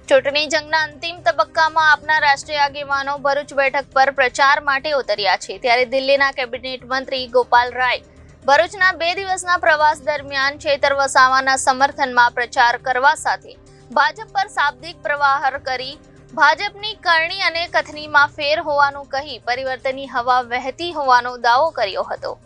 ચૂંટણી જંગના અંતિમ તબક્કામાં આપના રાષ્ટ્રીય આગેવાનો ભરૂચ બેઠક પર પ્રચાર માટે ઉતર્યા છે, ત્યારે દિલ્હીના કેબિનેટ મંત્રી ગોપાલ રાય ભરૂચના 2 દિવસના પ્રવાસ દરમિયાન ચેતર વસાવાના સમર્થનમાં પ્રચાર કરવા સાથે ભાજપ પર શાબ્દિક પ્રહાર કરી ભાજપની કરણી અને કથનીમાં ફેર હોવાનું કહી પરિવર્તનની હવા વહેતી હોવાનો દાવો કર્યો હતો।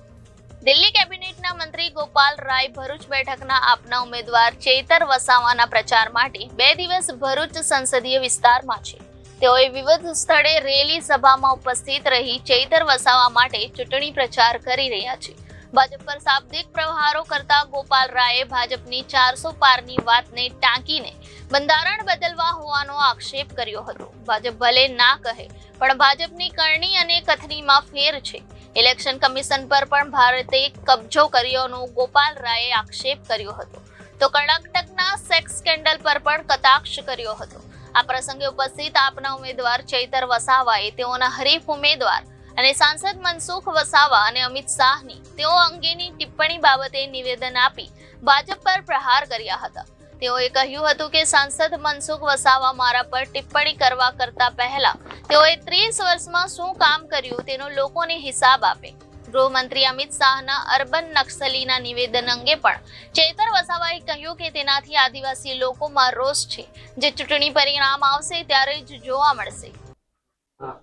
દિલ્હી કેબિનેટના મંત્રી ગોપાલ રાય ભરૂચ બેઠકના આપના ઉમેદવાર ચેતર વસાવાના પ્રચાર માટે 2 દિવસ ભરૂચ સંસદીય વિસ્તારમાં છે। તેઓએ વિવિધ સ્થળે રેલી સભામાં ઉપસ્થિત રહી ચેતર વસાવા માટે ચૂંટણી પ્રચાર કરી રહ્યા છે। ભાજપ પર શાબ્દિક પ્રહારો કરતા ગોપાલ રાયે ભાજપની 400 પારની વાતને ટાંકીને બંધારણ બદલવા હોવાનો આક્ષેપ કર્યો હતો। ભાજપ ભલે ના કહે પણ ભાજપની કરણી અને કથનીમાં ફેર છે। ઇલેક્શન કમિશન પર પણ ભારતે કબજો કર્યોનો ગોપાલ રાયે આક્ષેપ કર્યો હતો, તો કર્ણાટકના સેક્સ સ્કેન્ડલ પર પણ કટાક્ષ કર્યો હતો। આ પ્રસંગે ઉપસ્થિત આપના ઉમેદવાર ચેતર વસાવાએ તેઓના હરીફ ઉમેદવાર અને સાંસદ મનસુખ વસાવા અને અમિત શાહની તેઓ અંગેની ટિપ્પણી બાબતે નિવેદન આપી ભાજપ પર પ્રહાર કર્યા હતા। તેઓએ કહ્યું હતું કે સાંસદ મનસુખ વસાવા મારા પર ટિપ્પણી કરવા કરતા પહેલા તેઓએ 30 વર્ષમાં શું કામ કર્યું તેનો લોકોને હિસાબ આપે। ગૃહમંત્રી અમિત શાહના અર્બન નક્સલીના નિવેદન અંગે પણ ચેતર વસાવાએ કહ્યું કે તેનાથી આદિવાસી લોકોમાં રોષ છે, જે ચૂંટણી પરિણામ આવશે ત્યારે જ જોવા મળશે।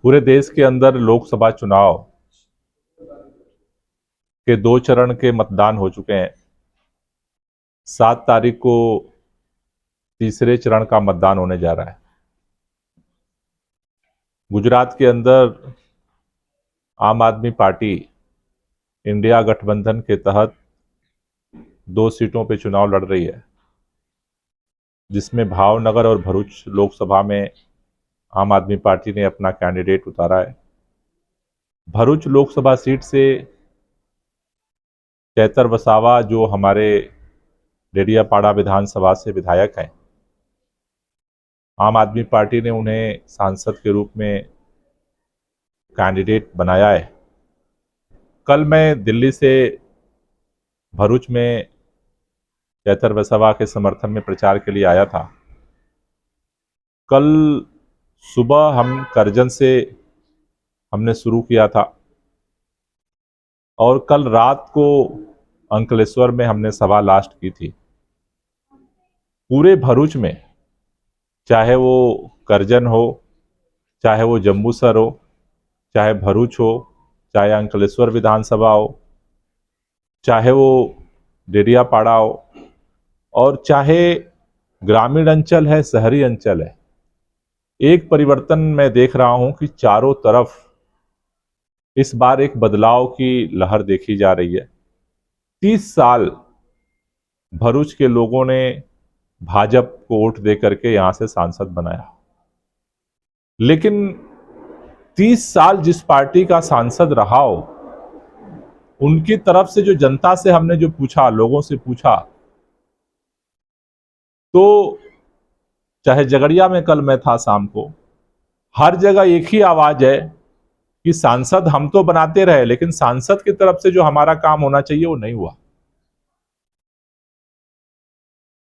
पूरे देश के अंदर लोकसभा चुनाव के 2 चरण के मतदान हो चुके हैं। 7 तारीख को तीसरे चरण का मतदान होने जा रहा है। गुजरात के अंदर आम आदमी पार्टी इंडिया गठबंधन के तहत 2 सीटों पे चुनाव लड़ रही है, जिसमें भावनगर और भरूच लोकसभा में आम आदमी पार्टी ने अपना कैंडिडेट उतारा है। भरूच लोकसभा सीट से चेतर वसावा जो हमारे डेडियापाड़ा विधानसभा से विधायक हैं, आम आदमी पार्टी ने उन्हें सांसद के रूप में कैंडिडेट बनाया है। कल मैं दिल्ली से भरूच में चेतर वसावा के समर्थन में प्रचार के लिए आया था। कल सुबह हम करजन से हमने शुरू किया था और कल रात को अंकलेश्वर में हमने सभा लास्ट की थी। पूरे भरूच में, चाहे वो करजन हो, चाहे वो जम्बूसर हो, चाहे भरूच हो, चाहे अंकलेश्वर विधानसभा हो, चाहे वो डेडियापाड़ा हो, और चाहे ग्रामीण अंचल है, शहरी अंचल है, एक परिवर्तन मैं देख रहा हूं कि चारों तरफ इस बार एक बदलाव की लहर देखी जा रही है। 30 साल भरूच के लोगों ने भाजपा को वोट दे करके यहां से सांसद बनाया, लेकिन 30 साल जिस पार्टी का सांसद रहा हो, उनकी तरफ से जो जनता से हमने जो पूछा, लोगों से पूछा, तो चाहे जगड़िया में कल मैं था शाम को, हर जगह एक ही आवाज है कि सांसद हम तो बनाते रहे, लेकिन सांसद की तरफ से जो हमारा काम होना चाहिए वो नहीं हुआ।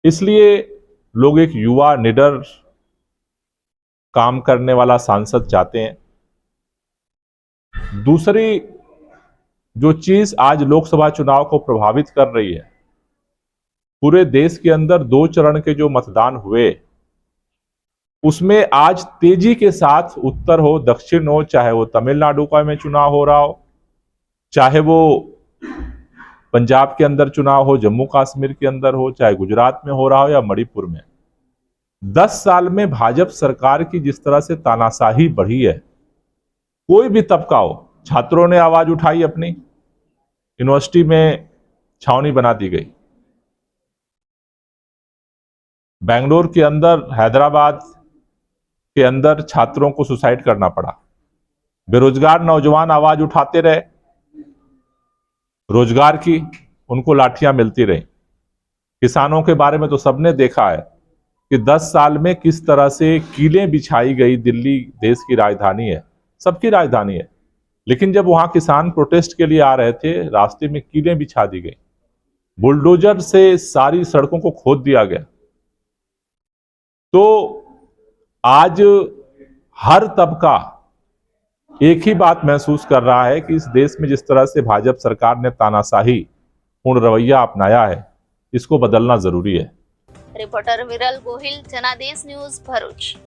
इसलिए लोग एक युवा निडर काम करने वाला सांसद चाहते हैं। दूसरी जो चीज आज लोकसभा चुनाव को प्रभावित कर रही है, पूरे देश के अंदर 2 चरण के जो मतदान हुए, उसमें आज तेजी के साथ उत्तर हो, दक्षिण हो, चाहे वो तमिलनाडु का में चुनाव हो रहा हो, चाहे वो पंजाब के अंदर चुनाव हो, जम्मू कश्मीर के अंदर हो, चाहे गुजरात में हो रहा हो या मणिपुर में, 10 साल में भाजपा सरकार की जिस तरह से तानाशाही बढ़ी है, कोई भी तबका हो, छात्रों ने आवाज उठाई, अपनी यूनिवर्सिटी में छावनी बना दी गई, बेंगलोर के अंदर, हैदराबाद के अंदर छात्रों को सुसाइड करना पड़ा, बेरोजगार नौजवान आवाज उठाते रहे, रोजगार की उनको लाठियां मिलती रही। किसानों के बारे में तो सबने देखा है कि 10 साल में किस तरह से कीलें बिछाई गई। दिल्ली देश की राजधानी है, सबकी राजधानी है, लेकिन जब वहां किसान प्रोटेस्ट के लिए आ रहे थे, रास्ते में कीलें बिछा दी गई, बुलडोजर से सारी सड़कों को खोद दिया गया। तो आज हर तबका एक ही बात महसूस कर रहा है कि इस देश में जिस तरह से भाजपा सरकार ने तानाशाही पूर्ण रवैया अपनाया है, इसको बदलना जरूरी है। Reporter Viral Gohil, Janadesh news, Bharuch.